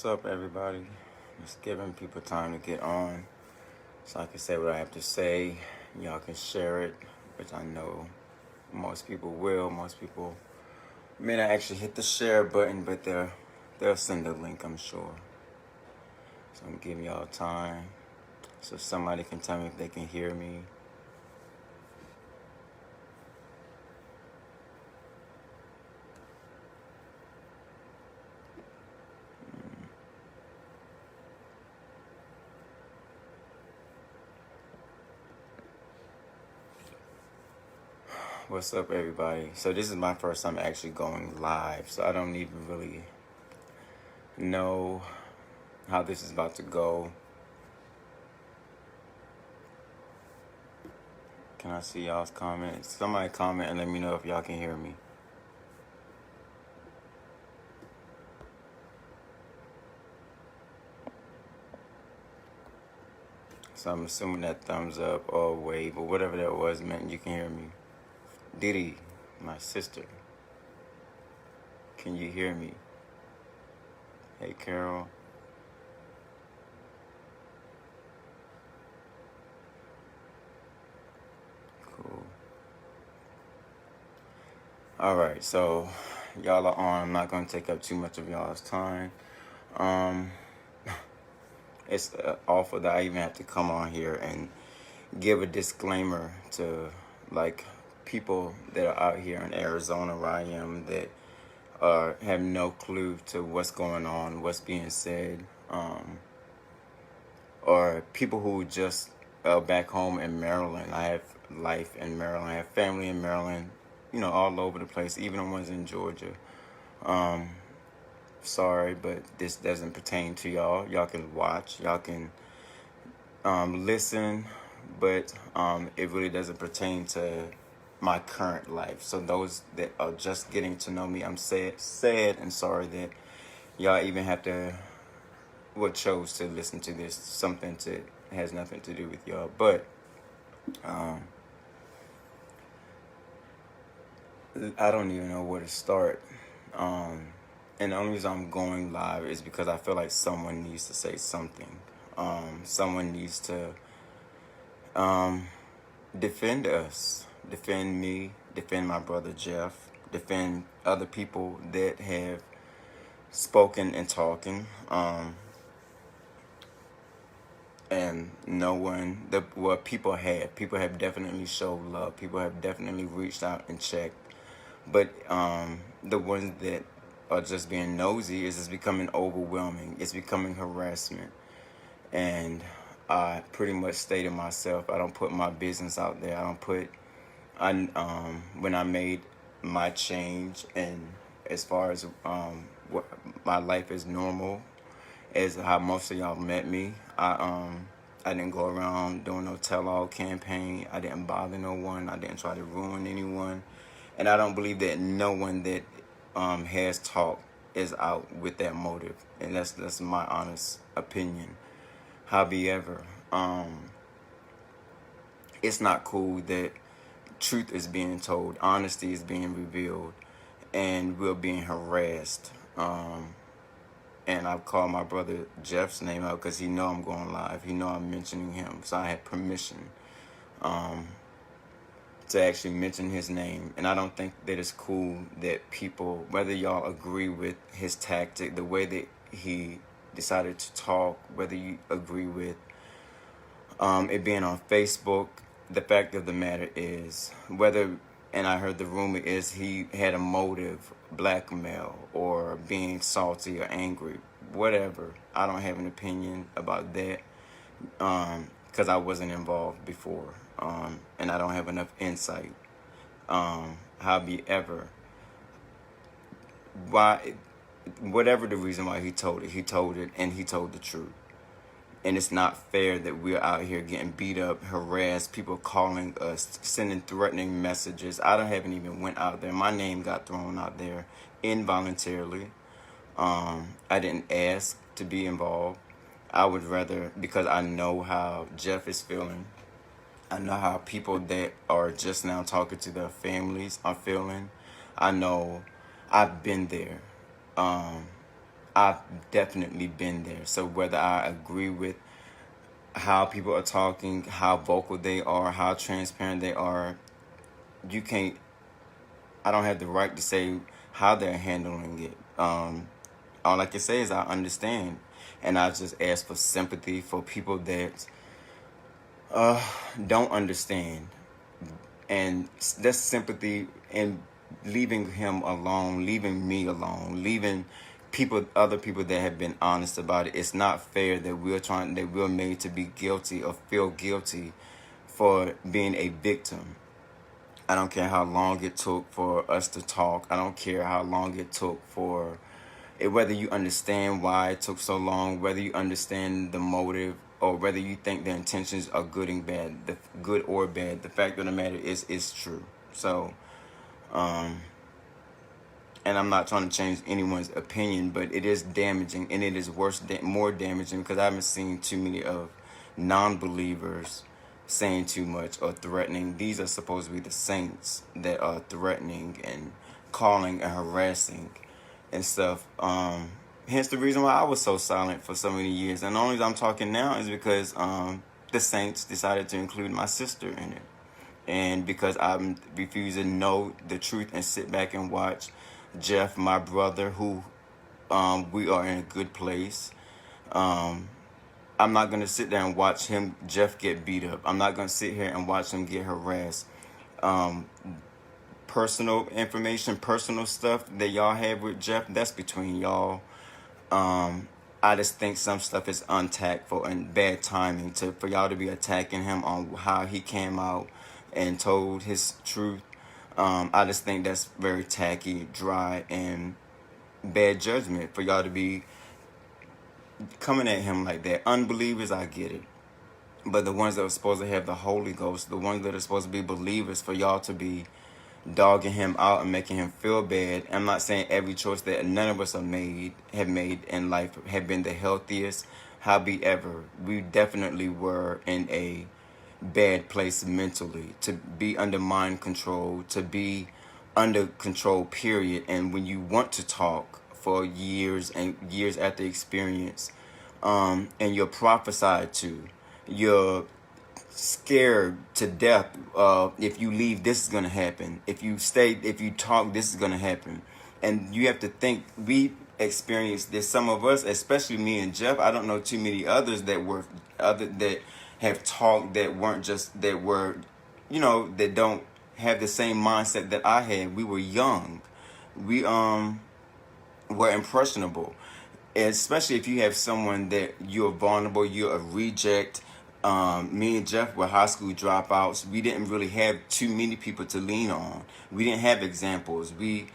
What's up, everybody? Just giving people time to get on so I can say what I have to say. Y'all can share it, which I know most people will. Most people may not actually hit the share button, but they'll send a link, I'm sure. So I'm giving y'all time so somebody can tell me if they can hear me. What's up, everybody? So this is my first time actually going live, so I don't even really know how this is about to go. Can I see y'all's comments? Somebody comment and let me know if y'all can hear me. So I'm assuming that thumbs up or wave or whatever that was meant you can hear me. Diddy, my sister, can you hear me? Hey, Carol. Cool. All right, so y'all are on. I'm not going to take up too much of y'all's time. It's awful that I even have to come on here and give a disclaimer to, like, people that are out here in Arizona where I am that have no clue to what's going on, what's being said, or people who just back home in Maryland. I have life in Maryland. I have family in Maryland, all over the place, even the ones in Georgia. Sorry, but this doesn't pertain to y'all. Y'all can watch, y'all can listen, but it really doesn't pertain to my current life. So those that are just getting to know me, I'm sad and sorry that y'all even have to chose to listen to this. Something that has nothing to do with y'all, but I don't even know where to start. And the only reason I'm going live is because I feel like someone needs to say something. Someone needs to defend us, defend me, defend my brother Jeff, defend other people that have spoken and talking. And no one, people have definitely showed love. People have definitely reached out and checked. But the ones that are just being nosy is just becoming overwhelming. It's becoming harassment. And I pretty much stated myself, I don't put my business out there. When I made my change, and as far as what my life is normal, as how most of y'all met me, I didn't go around doing no tell-all campaign. I didn't bother no one. I didn't try to ruin anyone. And I don't believe that no one that has talked is out with that motive. And that's my honest opinion. However, it's not cool that truth is being told, honesty is being revealed, and we're being harassed. And I've called my brother Jeff's name out because he know I'm going live. He know I'm mentioning him. So I had permission to actually mention his name. And I don't think that it's cool that people, whether y'all agree with his tactic, the way that he decided to talk, whether you agree with it being on Facebook, the fact of the matter is, and I heard the rumor is he had a motive, blackmail, or being salty or angry, whatever. I don't have an opinion about that because I wasn't involved before, and I don't have enough insight. However, whatever the reason why he told it, and he told the truth. And it's not fair that we're out here getting beat up, harassed, people calling us, sending threatening messages. Haven't even went out there. My name got thrown out there involuntarily. I didn't ask to be involved. I would rather, because I know how Jeff is feeling. I know how people that are just now talking to their families are feeling. I know I've been there. I've definitely been there. So whether I agree with how people are talking, how vocal they are, how transparent they are, you can't. I don't have the right to say how they're handling it. All I can say is I understand, and I just ask for sympathy for people that don't understand, and that's sympathy and leaving him alone, leaving me alone, leaving other people that have been honest about it. It's not fair that we're made to be guilty or feel guilty for being a victim. I don't care how long it took for us to talk. I don't care how long it took for it, whether you understand why it took so long, whether you understand the motive, or whether you think the intentions are good and bad, the good or bad. The fact of the matter is, it's true. So, and I'm not trying to change anyone's opinion, but it is damaging, and it is more damaging because I haven't seen too many of non-believers saying too much or threatening. These are supposed to be the saints that are threatening and calling and harassing and stuff. Hence the reason why I was so silent for so many years. And the only reason I'm talking now is because the saints decided to include my sister in it. And because I'm refusing to know the truth and sit back and watch Jeff, my brother, who we are in a good place. I'm not going to sit there and watch Jeff, get beat up. I'm not going to sit here and watch him get harassed. Personal information, personal stuff that y'all have with Jeff, that's between y'all. I just think some stuff is untactful and bad timing for y'all to be attacking him on how he came out and told his truth. I just think that's very tacky, dry, and bad judgment for y'all to be coming at him like that. Unbelievers, I get it. But the ones that are supposed to have the Holy Ghost, the ones that are supposed to be believers, for y'all to be dogging him out and making him feel bad. I'm not saying every choice that none of us have made in life have been the healthiest. However, we definitely were in a bad place mentally, to be under mind control, to be under control, period. And when you want to talk for years and years after experience, and you're prophesied to, you're scared to death. If you leave, this is going to happen. If you stay, if you talk, this is going to happen. And you have to think, we experienced this. Some of us, especially me and Jeff, I don't know too many others that have talked that weren't just, that were, that don't have the same mindset that I had. We were young. We were impressionable. Especially if you have someone that you're vulnerable, you're a reject. Me and Jeff were high school dropouts. We didn't really have too many people to lean on. We didn't have examples. We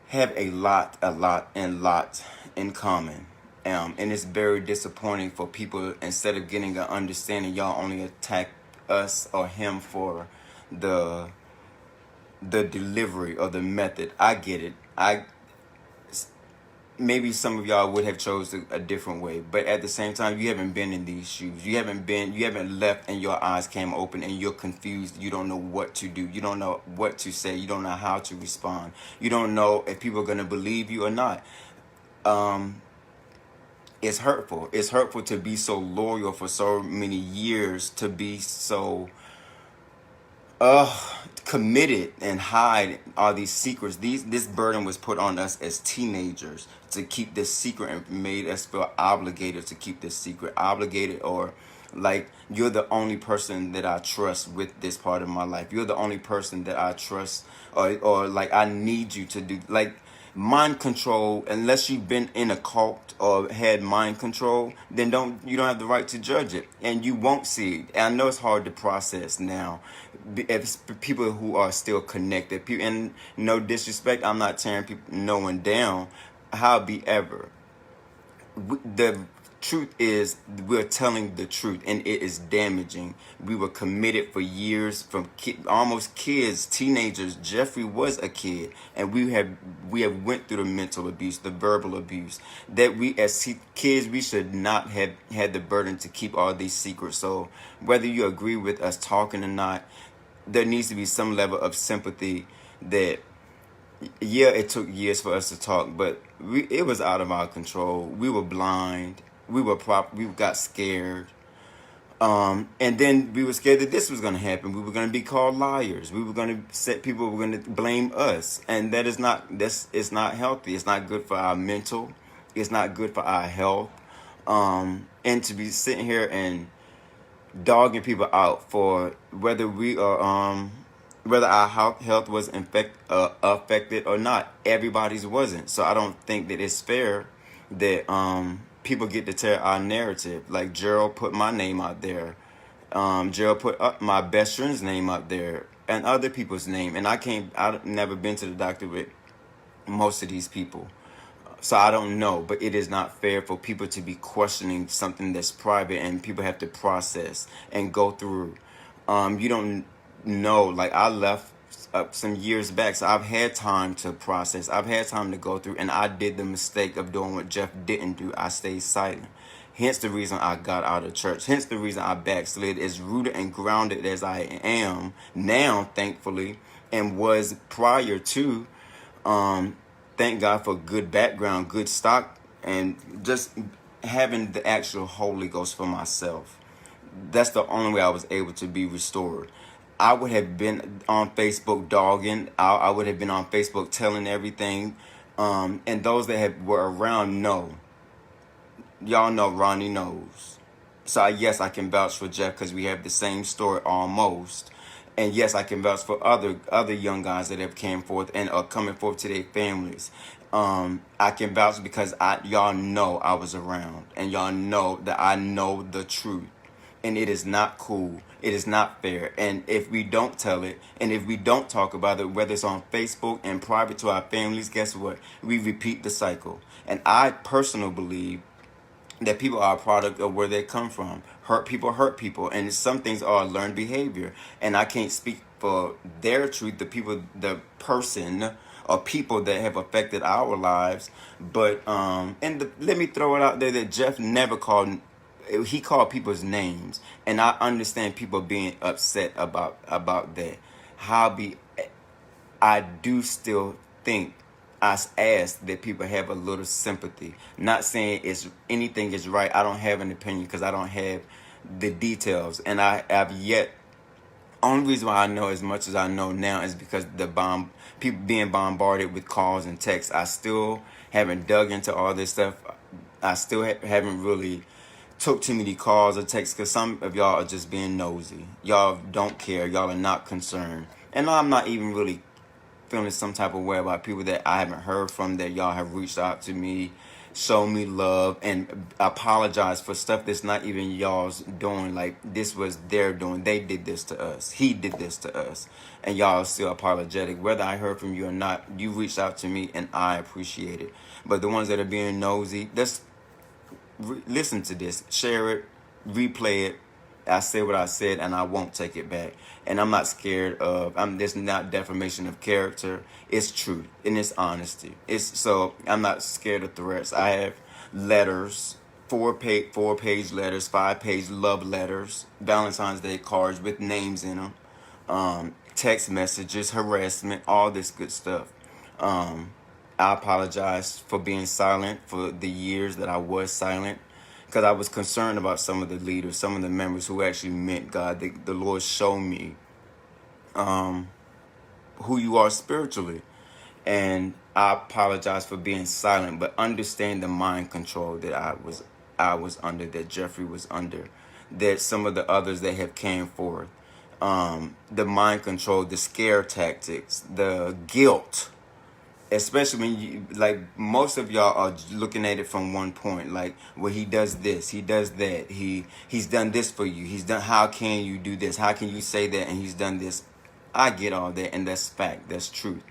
have a lot in common. And it's very disappointing for people, instead of getting an understanding, y'all only attack us or him for the delivery or the method. I get it. Maybe some of y'all would have chose a different way, but at the same time, you haven't been in these shoes. You haven't left and your eyes came open and you're confused. You don't know what to do. You don't know what to say. You don't know how to respond. You don't know if people are going to believe you or not. It's hurtful. It's hurtful to be so loyal for so many years, to be so committed and hide all these secrets. This burden was put on us as teenagers to keep this secret, and made us feel obligated to keep this secret. Obligated, or like, you're the only person that I trust with this part of my life. You're the only person that I trust, or like, I need you to do, like, mind control. Unless you've been in a cult or had mind control, then you don't have the right to judge it, and you won't see it. And I know it's hard to process now, if people who are still connected. And no disrespect, I'm not tearing no one down. However, the truth is, we're telling the truth, and it is damaging. We were committed for years, from almost kids, teenagers. Jeffrey was a kid, and we have went through the mental abuse, the verbal abuse, that we as kids, we should not have had the burden to keep all these secrets. So whether you agree with us talking or not, there needs to be some level of sympathy that Yeah, it took years for us to talk, but it was out of our control. We were blind. We got scared. And then we were scared that this was going to happen. We were going to be called liars. We were going to set people were going to blame us, and that is not this. It's not healthy. It's not good for our mental. It's not good for our health. And to be sitting here and dogging people out for whether we are whether our health was affected or not. Everybody's wasn't. So I don't think that it's fair that people get to tear our narrative. Like Gerald put my name out there. Gerald put up my best friend's name out there and other people's name. And I've never been to the doctor with most of these people. So I don't know, but it is not fair for people to be questioning something that's private and people have to process and go through. You don't know, like I left some years back, so I've had time to process. I've had time to go through, and I did the mistake of doing what Jeff didn't do. I stayed silent. Hence the reason I got out of church. Hence the reason I backslid. As rooted and grounded as I am now, thankfully, and was prior to. Thank God for good background, good stock, and just having the actual Holy Ghost for myself. That's the only way I was able to be restored. I would have been on Facebook dogging. I would have been on Facebook telling everything. And those that were around know. Y'all know Ronnie knows. So yes, I can vouch for Jeff because we have the same story almost. And yes, I can vouch for other young guys that have came forth and are coming forth to their families. I can vouch because y'all know I was around, and y'all know that I know the truth. And it is not cool. It is not fair. And if we don't tell it, and if we don't talk about it, whether it's on Facebook and private to our families, guess what? We repeat the cycle. And I personally believe that people are a product of where they come from. Hurt people, and some things are learned behavior. And I can't speak for their truth, the person or people that have affected our lives. But let me throw it out there that Jeff never called. He called people's names, and I understand people being upset about that. I do still think I ask that people have a little sympathy. Not saying anything is right. I don't have an opinion because I don't have the details. And I have yet. Only reason why I know as much as I know now is because people being bombarded with calls and texts. I still haven't dug into all this stuff. I still haven't really took too many calls or texts because some of y'all are just being nosy. Y'all don't care. Y'all are not concerned. And I'm not even really feeling some type of way about people that I haven't heard from, that y'all have reached out to me, show me love, and apologize for stuff that's not even y'all's doing. Like, this was their doing. They did this to us. He did this to us. And y'all are still apologetic. Whether I heard from you or not, you reached out to me, and I appreciate it. But the ones that are being nosy, listen to this. Share it. Replay it. I said what I said, and I won't take it back. And I'm not scared of. This not defamation of character. It's truth and it's honesty. So I'm not scared of threats. I have letters, 4-page letters, 5-page love letters, Valentine's Day cards with names in them, text messages, harassment, all this good stuff. I apologize for being silent for the years that I was silent, because I was concerned about some of the leaders, some of the members who actually meant God. The Lord showed me who you are spiritually. And I apologize for being silent, but understand the mind control that I was under, that Jeffrey was under, that some of the others that have came forth. The mind control, the scare tactics, the guilt. Especially when most of y'all are looking at it from one point, like, well, he does this, he does that, he's done this for you, how can you do this, how can you say that, and he's done this. I get all that, and that's fact, that's truth.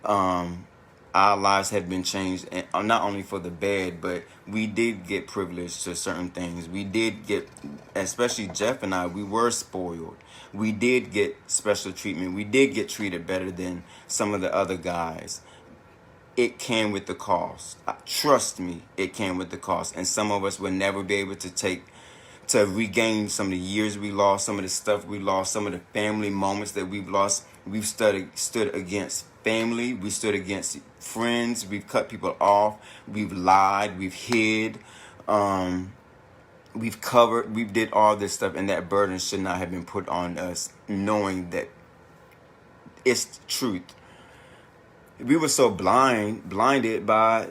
Our lives have been changed, and not only for the bad, but we did get privileged to certain things. We did get, especially Jeff and I, we were spoiled. We did get special treatment. We did get treated better than some of the other guys. It came with the cost. Trust me, it came with the cost. And some of us will never be able to regain some of the years we lost, some of the stuff we lost, some of the family moments that we've lost. We've stood against family. We stood against friends. We've cut people off. We've lied. We've hid. We've covered. We did all this stuff, and that burden should not have been put on us, knowing that it's truth. We were so blinded by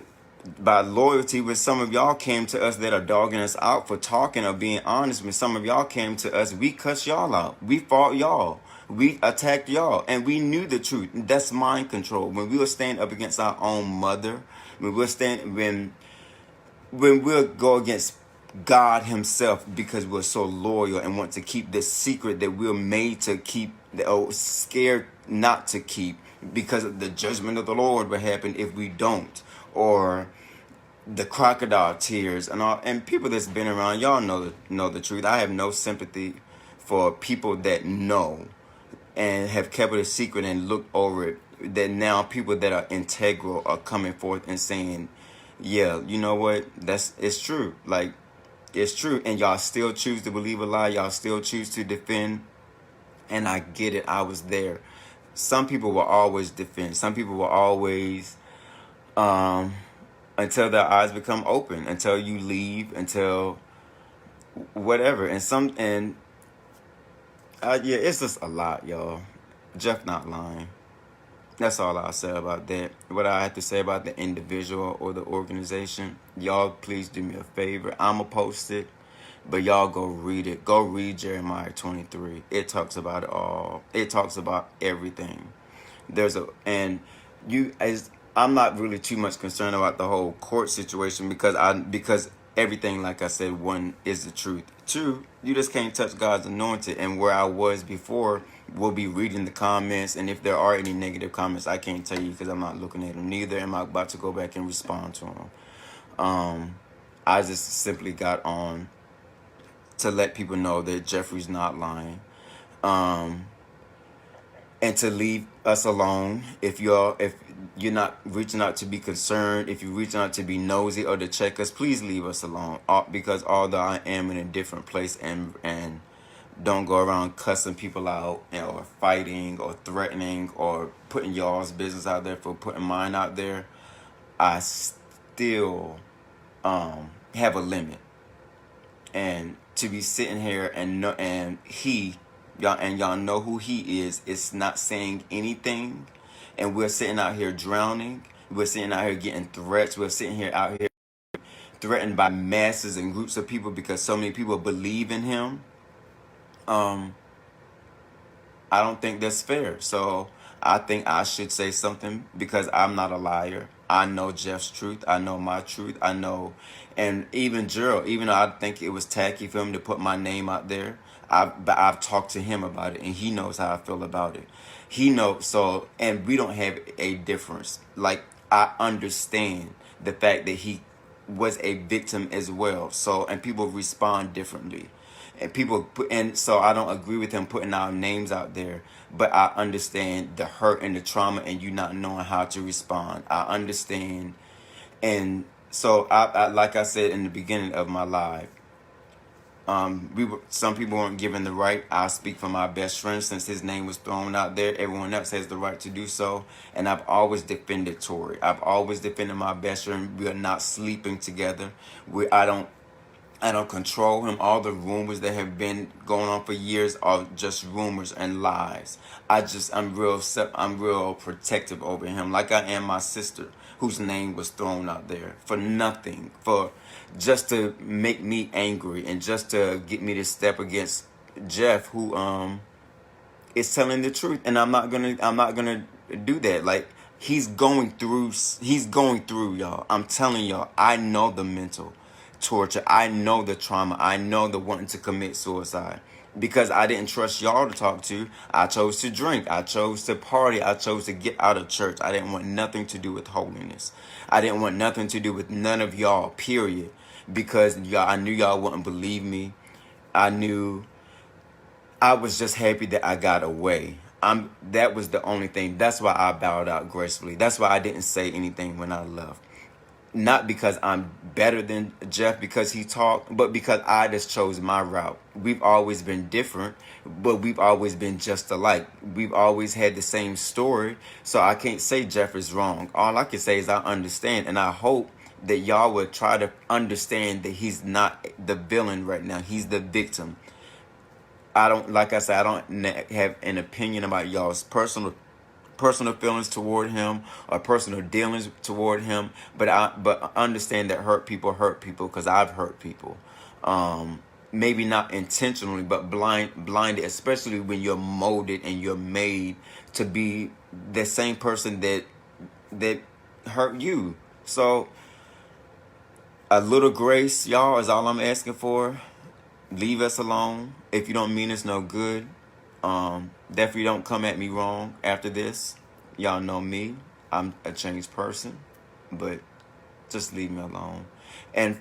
loyalty. When some of y'all came to us that are dogging us out for talking or being honest, when some of y'all came to us, we cussed y'all out. We fought y'all. We attacked y'all, and we knew the truth. That's mind control. When we were standing up against our own mother, when we'll go against God himself because we're so loyal and want to keep this secret that we're made to keep, or scared not to keep, because of the judgment of the Lord will happen if we don't, or the crocodile tears and all. And people that's been around, y'all know the truth. I have no sympathy for people that know and have kept it a secret and looked over it. That now people that are integral are coming forth and saying, yeah, you know what, it's true. Like, it's true. And y'all still choose to believe a lie. Y'all still choose to defend. And I get it. I was there. Some people will always defend. Some people will always, until their eyes become open, until you leave, until whatever. Yeah, it's just a lot, y'all. Jeff not lying. That's all I'll say about that. What I have to say about the individual or the organization, y'all please do me a favor. I'ma post it, but y'all go read it. Go read Jeremiah 23. It talks about it all. It talks about everything. I'm not really too much concerned about the whole court situation because everything, like I said, one is the truth. Two, you just can't touch God's anointed. And where I was before, we'll be reading the comments, and if there are any negative comments, I can't tell you because I'm not looking at them. Neither am I about to go back and respond to them. I just simply got on to let people know that Jeffrey's not lying, and to leave us alone. If you're not reaching out to be concerned, if you're reaching out to be nosy or to check us, please leave us alone. Because although I am in a different place and don't go around cussing people out, or fighting or threatening or putting y'all's business out there for putting mine out there, I still have a limit. And to be sitting here and y'all know who he is. It's not saying anything, and we're sitting out here drowning. We're sitting out here getting threats. We're sitting here out here threatened by masses and groups of people because so many people believe in him. I don't think that's fair. So I think I should say something because I'm not a liar. I know Jeff's truth. I know my truth. I know, and even Gerald, even though I think it was tacky for him to put my name out there, I've talked to him about it, and he knows how I feel about it. He knows. So, and we don't have a difference. Like, I understand the fact that he was a victim as well. So, and people respond differently. And so I don't agree with him putting our names out there, but I understand the hurt and the trauma and you not knowing how to respond. I understand. And so I like I said in the beginning of my live, some people weren't given the right. I speak for my best friend since his name was thrown out there. Everyone else has the right to do so. And I've always defended Tori. I've always defended my best friend. We are not sleeping together. I don't control him. All the rumors that have been going on for years are just rumors and lies. I'm real protective over him, like I am my sister, whose name was thrown out there for nothing, for just to make me angry and just to get me to step against Jeff, who is telling the truth. And I'm not gonna do that. Like, he's going through, y'all. I'm telling y'all, I know the mental torture. I know the trauma. I know the wanting to commit suicide because I didn't trust y'all to talk to. I chose to drink. I chose to party. I chose to get out of church. I didn't want nothing to do with holiness. I didn't want nothing to do with none of y'all, period. Because I knew y'all wouldn't believe me. I was just happy that I got away. That was the only thing. That's why I bowed out gracefully. That's why I didn't say anything when I left. not because I'm better than Jeff because he talked, but because I just chose my route. We've always been different, but we've always been just alike. We've always had the same story, so I can't say Jeff is wrong. All I can say is I understand, and I hope that y'all would try to understand that he's not the villain right now. He's the victim. I don't, like I said, I don't have an opinion about y'all's personal feelings toward him or personal dealings toward him, but understand that hurt people because I've hurt people. Maybe not intentionally, but blinded, especially when you're molded and you're made to be the same person that hurt you. So a little grace, y'all, is all I'm asking for. Leave us alone. If you don't mean us no good, definitely don't come at me wrong after this. Y'all know me. I'm a changed person, but just leave me alone. And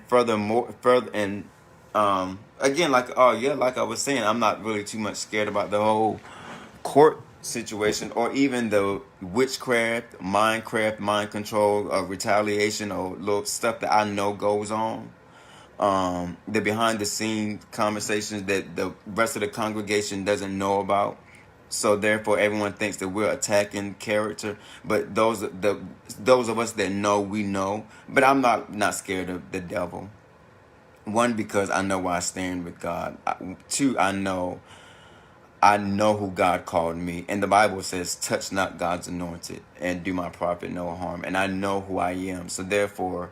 again, like like I was saying, I'm not really too much scared about the whole court situation or even the witchcraft, mind control, retaliation, or little stuff that I know goes on. The behind the scenes conversations that the rest of the congregation doesn't know about. So therefore everyone thinks that we're attacking character, but those of us that know, we know. But I'm not scared of the devil. One, because I know where I stand with God. Two, I know who God called me. And the Bible says, touch not God's anointed and do my prophet no harm. And I know who I am. So therefore,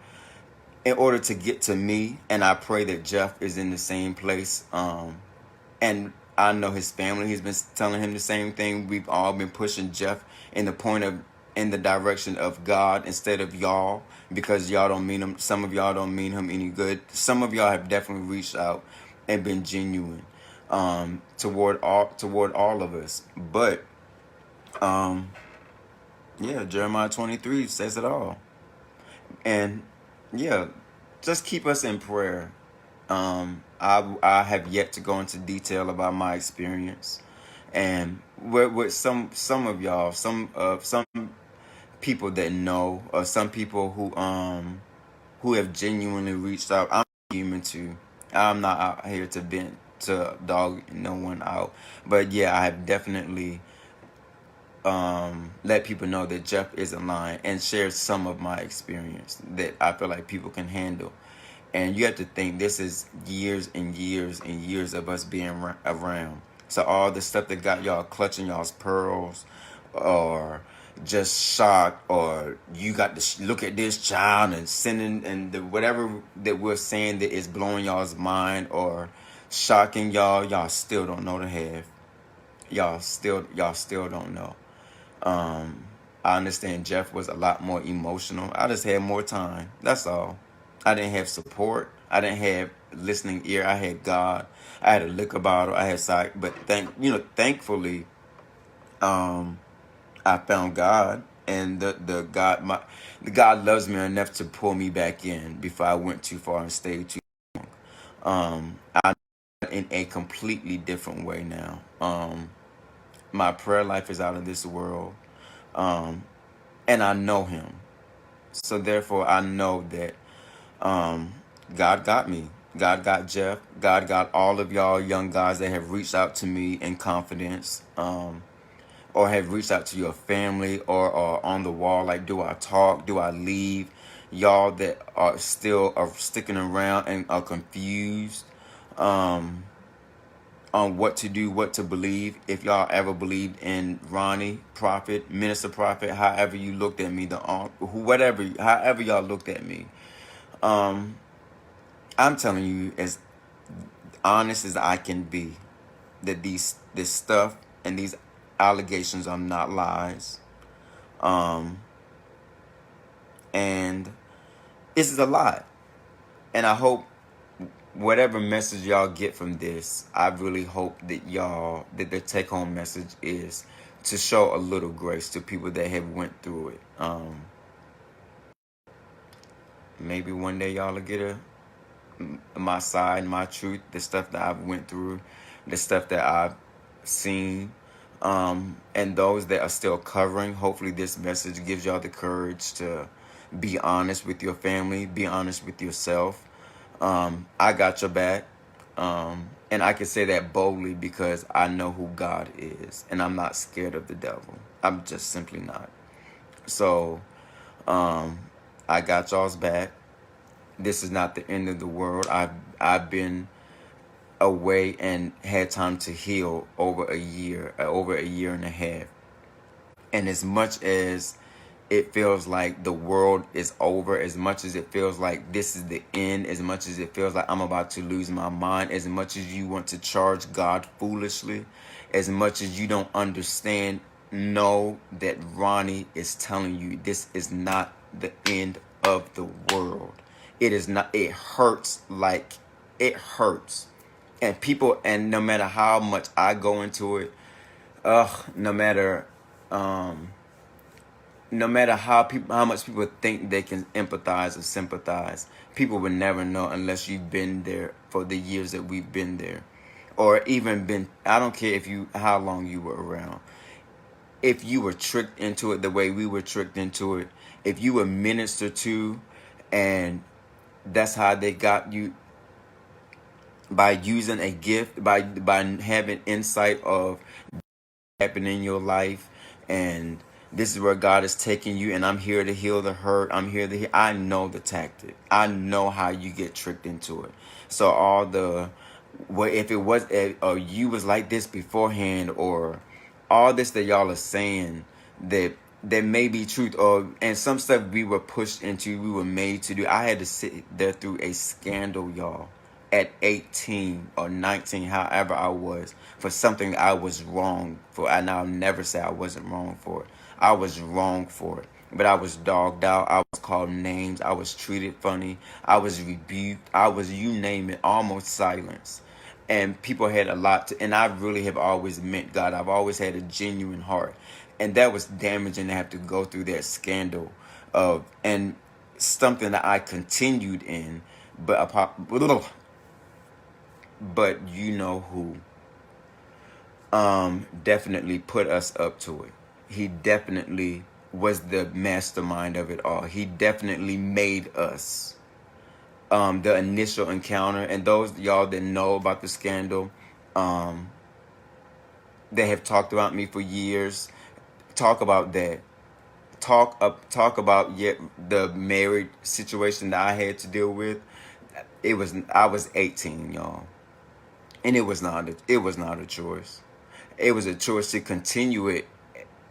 in order to get to me, and I pray that Jeff is in the same place, and I know his family, he's been telling him the same thing. We've all been pushing Jeff in the direction of God instead of y'all, because y'all don't mean him. Some of y'all don't mean him any good. Some of y'all have definitely reached out and been genuine toward all of us. But Jeremiah 23 says it all. And yeah, just keep us in prayer. I have yet to go into detail about my experience, and with some of y'all, some people that know, or some people who have genuinely reached out. I'm human too. I'm not out here to dog no one out, but yeah, I have definitely let people know that Jeff isn't lying and share some of my experience that I feel like people can handle. And you have to think, this is years and years and years of us being around. So all the stuff that got y'all clutching y'all's pearls, or just shocked, or you got to look at this child and sending, and whatever that we're saying that is blowing y'all's mind or shocking y'all still don't know the half. Y'all still don't know. I understand Jeff was a lot more emotional. I just had more time. That's all. I didn't have support. I didn't have listening ear. I had God. I had a liquor bottle. I had sight. But thankfully, I found God, and the God loves me enough to pull me back in before I went too far and stayed too long. I'm in a completely different way now. My prayer life is out of this world. And I know him. So therefore I know that God got me. God got Jeff. God got all of y'all young guys that have reached out to me in confidence, or have reached out to your family, or on the wall, like, do I talk? Do I leave? Y'all that are still sticking around and are confused on what to do, what to believe. If y'all ever believed in Ronnie, Prophet, Minister Prophet, however you looked at me, however y'all looked at me, I'm telling you as honest as I can be that this stuff and these allegations are not lies. And this is a lot. And I hope whatever message y'all get from this, I really hope that the take home message is to show a little grace to people that have went through it. Maybe one day y'all will get my side, my truth, the stuff that I've went through, the stuff that I've seen. And those that are still covering, hopefully this message gives y'all the courage to Be honest with your family. Be honest with yourself. I got your back. And I can say that boldly because I know who God is, and I'm not scared of the devil. I'm just simply not. So, I got y'all's back. This is not the end of the world. I've been away and had time to heal over a year and a half. And as much as it feels like the world is over, as much as it feels like this is the end, as much as it feels like I'm about to lose my mind, as much as you want to charge God foolishly, as much as you don't understand, know that Ronnie is telling you this is not the end of the world. It is not. It hurts like it hurts. And people, and no matter how much I go into it, no matter no matter how much people think they can empathize or sympathize, people would never know unless you've been there for the years that we've been there, or even been. I don't care if you how long you were around. If you were tricked into it the way we were tricked into it, if you were ministered to, and that's how they got you, by using a gift, by having insight of happening in your life, and this is where God is taking you, and I'm here to heal the hurt. I'm here to heal. I know the tactic. I know how you get tricked into it. So all the, well, if it was, or you was like this beforehand, or all this that y'all are saying that may be truth, or and some stuff we were pushed into, we were made to do. I had to sit there through a scandal, y'all, at 18 or 19, however I was, for something I was wrong for. And I'll never say I wasn't wrong for it. I was wrong for it. But I was dogged out. I was called names. I was treated funny. I was rebuked. I was, you name it, almost silenced. And people had a lot to, and I really have always meant God. I've always had a genuine heart. And that was damaging to have to go through that scandal of, and something that I continued in, but you know who definitely put us up to it. He definitely was the mastermind of it all. He definitely made us the initial encounter. And those y'all that know about the scandal, they have talked about me for years. Talk about that. Talk about yet the married situation that I had to deal with. I was 18, y'all. And it was not a choice. It was a choice to continue it,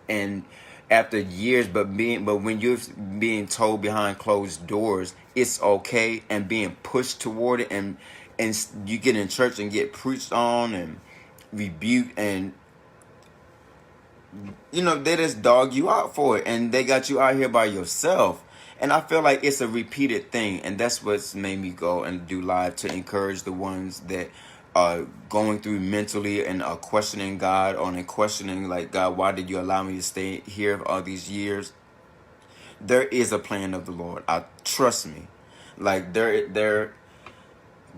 and after years, but when you're being told behind closed doors it's okay, and being pushed toward it, and you get in church and get preached on and rebuked, and they just dog you out for it, and they got you out here by yourself. And I feel like it's a repeated thing, and that's what's made me go and do live, to encourage the ones that are going through mentally and are questioning God, and questioning, like, God, why did you allow me to stay here all these years? There is a plan of the Lord. Trust me. Like,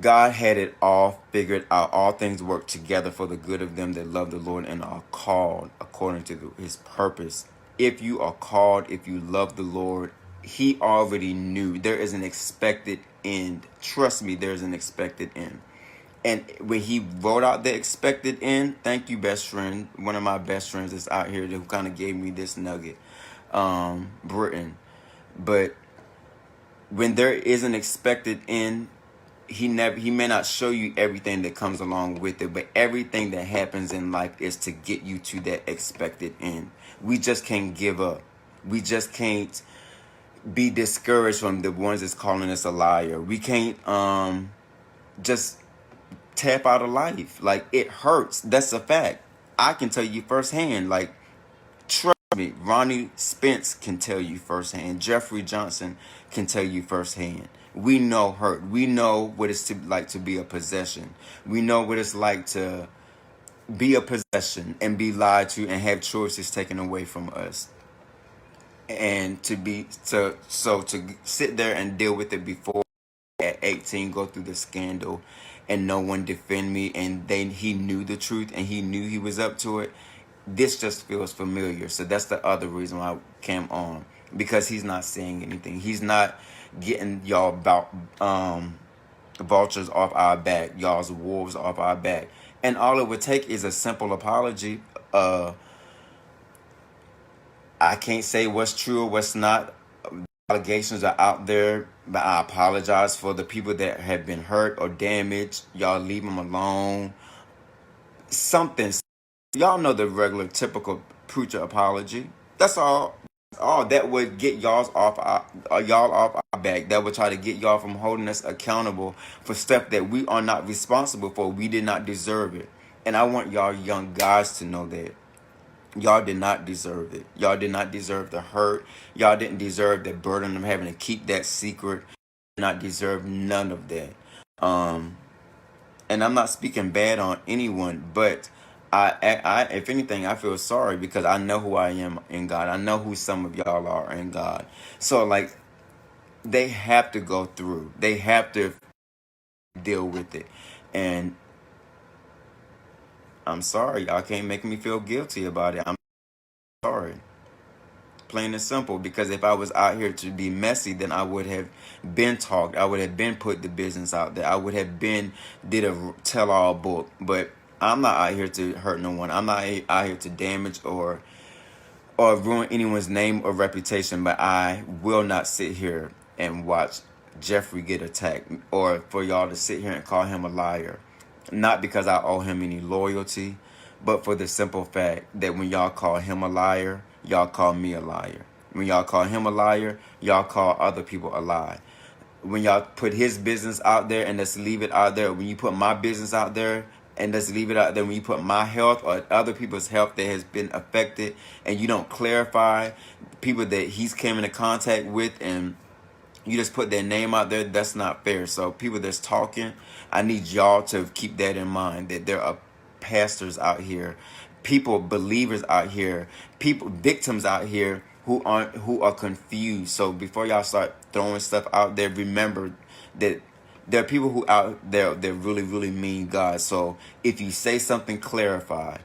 God had it all figured out. All things work together for the good of them that love the Lord and are called according to his purpose. If you are called, if you love the Lord, he already knew. There is an expected end. Trust me, there's an expected end. And when he wrote out the expected end, thank you, best friend. One of my best friends is out here who kind of gave me this nugget, Britain. But when there is an expected end, he may not show you everything that comes along with it, but everything that happens in life is to get you to that expected end. We just can't give up. We just can't be discouraged from the ones that's calling us a liar. We can't just tap out of life. Like, it hurts. That's a fact. I can tell you firsthand. Like, trust me, Ronnie Spence can tell you firsthand. Jeffrey Johnson can tell you firsthand. We know hurt. We know what it's like to be a possession. We know what it's like to be a possession and be lied to and have choices taken away from us. And to sit there and deal with it before at 18, go through the scandal, and no one defend me, and he knew the truth and he knew he was up to it. This just feels familiar. So that's the other reason why I came on. because he's not saying anything. He's not getting y'all about vultures off our back, y'all's wolves off our back. And all it would take is a simple apology. I can't say what's true or what's not. Allegations are out there, but I apologize for the people that have been hurt or damaged. Y'all leave them alone. Something. Y'all know the regular, typical preacher apology. That's all. All that would get y'all off our back. That would try to get y'all from holding us accountable for stuff that we are not responsible for. We did not deserve it. And I want y'all young guys to know that. Y'all did not deserve it. Y'all did not deserve the hurt. Y'all didn't deserve the burden of having to keep that secret. Did not deserve none of that. And I'm not speaking bad on anyone, but if anything, I feel sorry because I know who I am in God. I know who some of y'all are in God. So like, they have to go through. They have to deal with it. And I'm sorry, y'all can't make me feel guilty about it. I'm sorry. Plain and simple, because if I was out here to be messy, then I would have been talked. I would have been put the business out there. I would have been did a tell-all book. But I'm not out here to hurt no one. I'm not out here to damage or ruin anyone's name or reputation. But I will not sit here and watch Jeffrey get attacked, or for y'all to sit here and call him a liar. Not because I owe him any loyalty, but for the simple fact that when y'all call him a liar, y'all call me a liar. When y'all call him a liar, y'all call other people a lie. When y'all put his business out there and let's leave it out there, when you put my business out there and let's leave it out there, when you put my health or other people's health that has been affected and you don't clarify people that he's came into contact with and you just put their name out there, that's not fair. So people that's talking, I need y'all to keep that in mind, that there are pastors out here, people, believers out here, people, victims out here who are confused. So before y'all start throwing stuff out there, remember that there are people who out there that really, really mean God. So if you say something, clarify.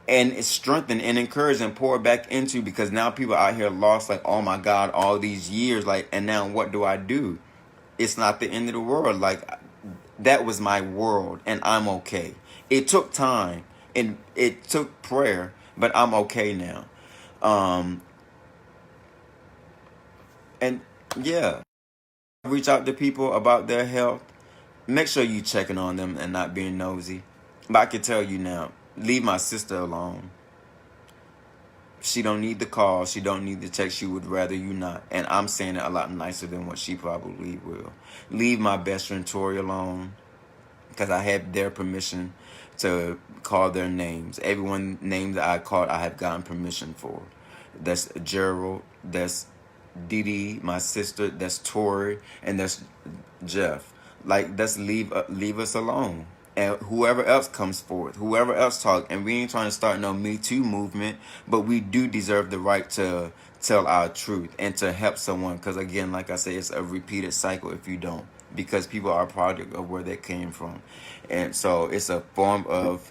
And it's strengthened and encouraged and poured back into, because now people out here lost, like, oh my God, all these years, like, and now what do I do? It's not the end of the world. Like, that was my world and I'm okay. It took time and it took prayer, but I'm okay now. And yeah, reach out to people about their health. Make sure you checking on them and not being nosy. But I can tell you now, leave my sister alone. She don't need the call. She don't need the text. She would rather you not. And I'm saying it a lot nicer than what she probably will. Leave my best friend Tori alone, because I have their permission to call their names. Everyone name that I called, I have gotten permission for. That's Gerald. That's Dee Dee, my sister. That's Tori, and that's Jeff. Like, let's leave us alone. And whoever else comes forth, whoever else talk, and we ain't trying to start no Me Too movement, but we do deserve the right to tell our truth and to help someone. Because again, like I say, it's a repeated cycle if you don't, because people are a product of where they came from. And so it's a form of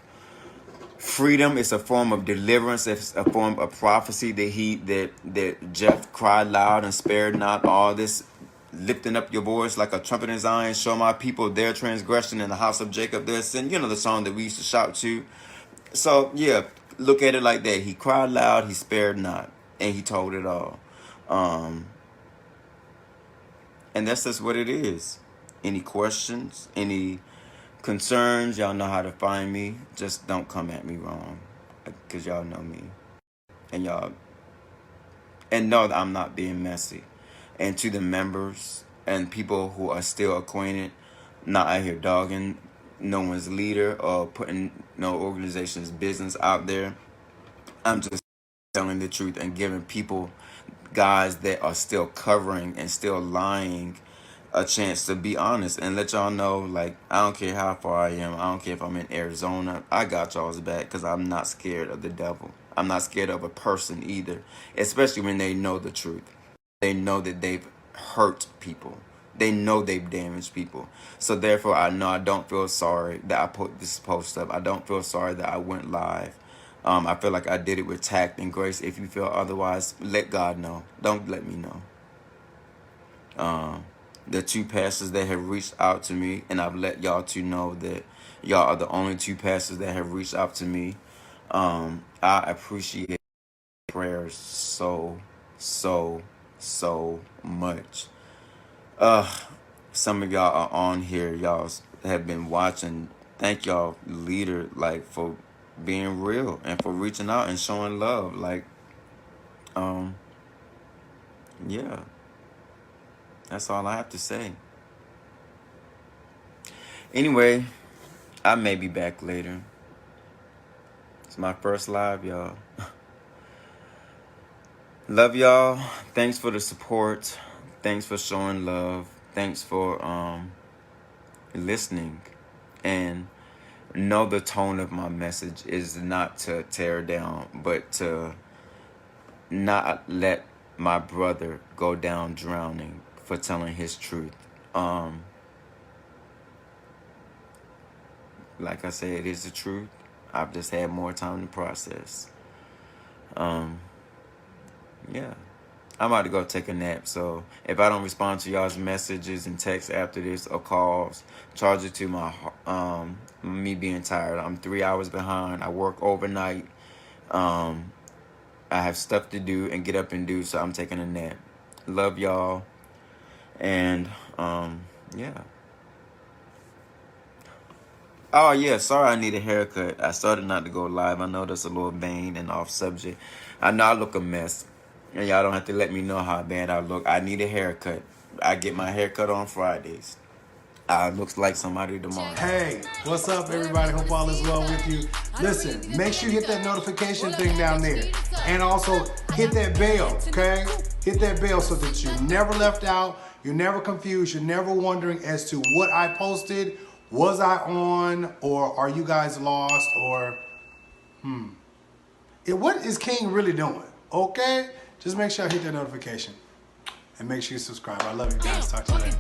freedom, it's a form of deliverance, it's a form of prophecy that Jeff cried loud and spared not. All this lifting up your voice like a trumpet in Zion, show my people their transgression in the house of Jacob their sin. You know the song that we used to shout to. So yeah, look at it like that. He cried loud, he spared not, and he told it all. And that's just what it is. Any questions, any concerns, y'all know how to find me. Just don't come at me wrong, because y'all know me. And y'all, and know that I'm not being messy. And to the members and people who are still acquainted, not out here dogging no one's leader or putting no organization's business out there, I'm just telling the truth and giving people, guys that are still covering and still lying, a chance to be honest and let y'all know, like, I don't care how far I am. I don't care if I'm in Arizona. I got y'all's back, because I'm not scared of the devil. I'm not scared of a person either, especially when they know the truth. They know that they've hurt people. They know they've damaged people. So therefore, I know I don't feel sorry that I put this post up. I don't feel sorry that I went live. I feel like I did it with tact and grace. If you feel otherwise, let God know. Don't let me know. The two pastors that have reached out to me, and I've let y'all two know that y'all are the only two pastors that have reached out to me. I appreciate prayers so, so, so much. Some of y'all are on here. Y'all have been watching. Thank y'all, leader, like, for being real and for reaching out and showing love. Like, yeah, that's all I have to say. Anyway, I may be back later. It's my first live, y'all. Love y'all. Thanks for the support. Thanks for showing love. Thanks for listening. And know the tone of my message is not to tear down, but to not let my brother go down drowning for telling his truth. Like I said, it is the truth. I've just had more time to process. Yeah. I'm about to go take a nap, so if I don't respond to y'all's messages and texts after this or calls, charge it to my me being tired. I'm 3 hours behind. I work overnight. I have stuff to do and get up and do, so I'm taking a nap. Love y'all, and yeah. Oh yeah, sorry I need a haircut. I started not to go live. I know that's a little vain and off subject. I know I look a mess. And y'all don't have to let me know how bad I look. I need a haircut. I get my haircut on Fridays. Looks like somebody tomorrow. Hey, what's up, everybody? Hope all is well with you. Listen, make sure you hit that notification thing down there. And also hit that bell, okay? Hit that bell so that you're never left out, you're never confused, you're never wondering as to what I posted, was I on, or are you guys lost, or what is King really doing, okay? Just make sure I hit that notification. And make sure you subscribe. I love you guys. Talk to you later.